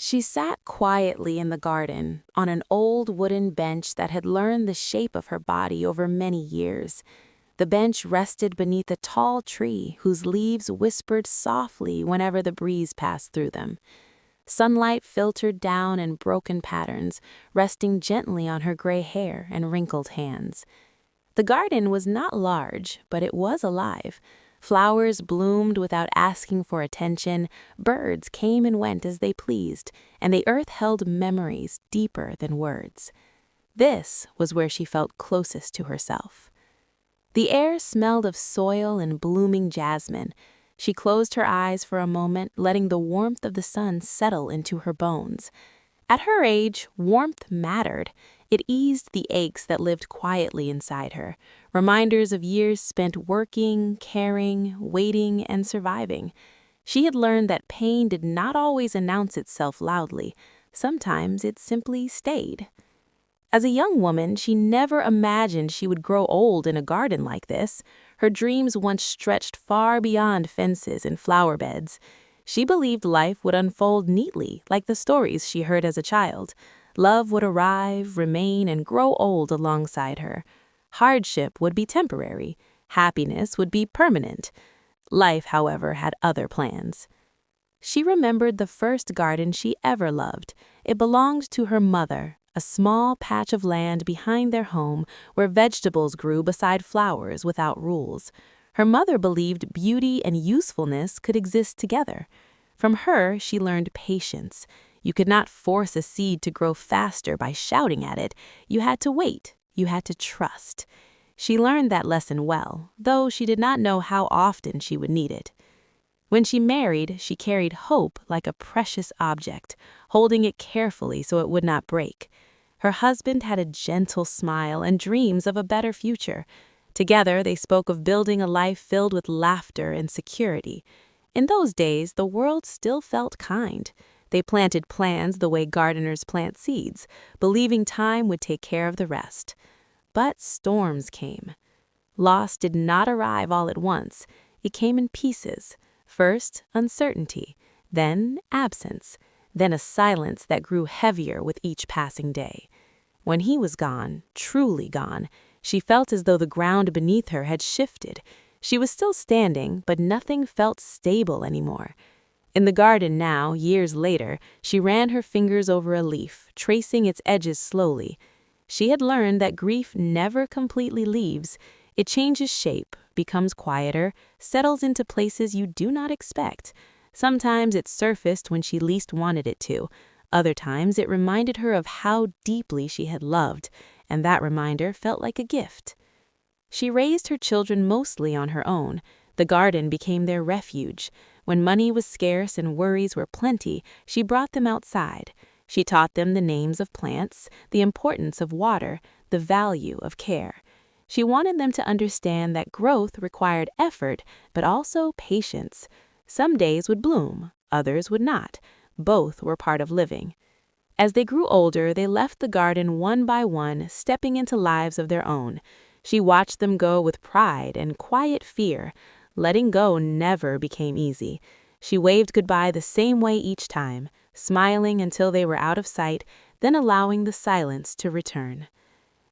She sat quietly in the garden, on an old wooden bench that had learned the shape of her body over many years. The bench rested beneath a tall tree whose leaves whispered softly whenever the breeze passed through them. Sunlight filtered down in broken patterns, resting gently on her gray hair and wrinkled hands. The garden was not large, but it was alive. Flowers bloomed without asking for attention, birds came and went as they pleased, and the earth held memories deeper than words. This was where she felt closest to herself. The air smelled of soil and blooming jasmine. She closed her eyes for a moment, letting the warmth of the sun settle into her bones. At her age, warmth mattered. It eased the aches that lived quietly inside her, reminders of years spent working, caring, waiting, and surviving. She had learned that pain did not always announce itself loudly. Sometimes it simply stayed. As a young woman, she never imagined she would grow old in a garden like this. Her dreams once stretched far beyond fences and flower beds. She believed life would unfold neatly, like the stories she heard as a child. Love would arrive, remain, and grow old alongside her. Hardship would be temporary. Happiness would be permanent. Life, however, had other plans. She remembered the first garden she ever loved. It belonged to her mother, a small patch of land behind their home where vegetables grew beside flowers without rules. Her mother believed beauty and usefulness could exist together. From her, she learned patience. You could not force a seed to grow faster by shouting at it. You had to wait. You had to trust. She learned that lesson well, though she did not know how often she would need it. When she married, she carried hope like a precious object, holding it carefully so it would not break. Her husband had a gentle smile and dreams of a better future. Together, they spoke of building a life filled with laughter and security. In those days, the world still felt kind. They planted plans the way gardeners plant seeds, believing time would take care of the rest. But storms came. Loss did not arrive all at once. It came in pieces. First, uncertainty, then absence, then a silence that grew heavier with each passing day. When he was gone, truly gone, she felt as though the ground beneath her had shifted. She was still standing, but nothing felt stable anymore. In the garden now, years later, she ran her fingers over a leaf, tracing its edges slowly. She had learned that grief never completely leaves. It changes shape, becomes quieter, settles into places you do not expect. Sometimes it surfaced when she least wanted it to. Other times it reminded her of how deeply she had loved, and that reminder felt like a gift. She raised her children mostly on her own. The garden became their refuge. When money was scarce and worries were plenty, she brought them outside. She taught them the names of plants, the importance of water, the value of care. She wanted them to understand that growth required effort, but also patience. Some days would bloom, others would not. Both were part of living. As they grew older, they left the garden one by one, stepping into lives of their own. She watched them go with pride and quiet fear. Letting go never became easy. She waved goodbye the same way each time, smiling until they were out of sight, then allowing the silence to return.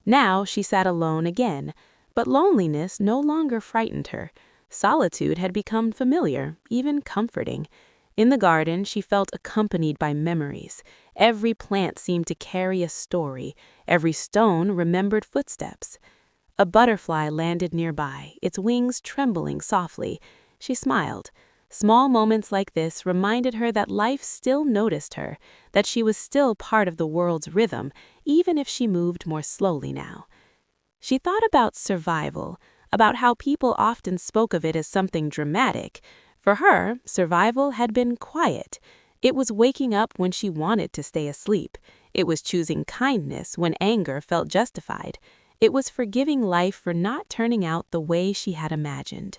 Now she sat alone again, but loneliness no longer frightened her. Solitude had become familiar, even comforting. In the garden, she felt accompanied by memories. Every plant seemed to carry a story. Every stone remembered footsteps. A butterfly landed nearby, its wings trembling softly. She smiled. Small moments like this reminded her that life still noticed her, that she was still part of the world's rhythm, even if she moved more slowly now. She thought about survival, about how people often spoke of it as something dramatic. For her, survival had been quiet. It was waking up when she wanted to stay asleep. It was choosing kindness when anger felt justified. It was forgiving life for not turning out the way she had imagined.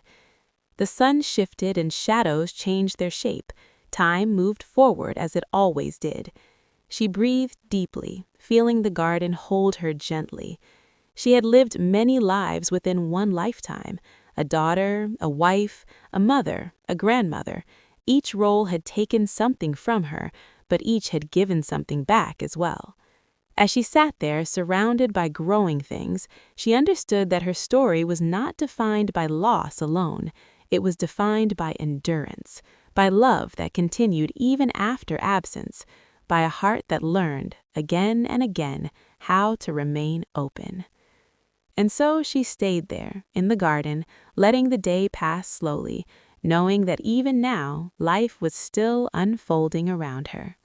The sun shifted and shadows changed their shape. Time moved forward as it always did. She breathed deeply, feeling the garden hold her gently. She had lived many lives within one lifetime. A daughter, a wife, a mother, a grandmother. Each role had taken something from her, but each had given something back as well. As she sat there, surrounded by growing things, she understood that her story was not defined by loss alone. It was defined by endurance, by love that continued even after absence, by a heart that learned, again and again, how to remain open. And so she stayed there, in the garden, letting the day pass slowly, knowing that even now, life was still unfolding around her.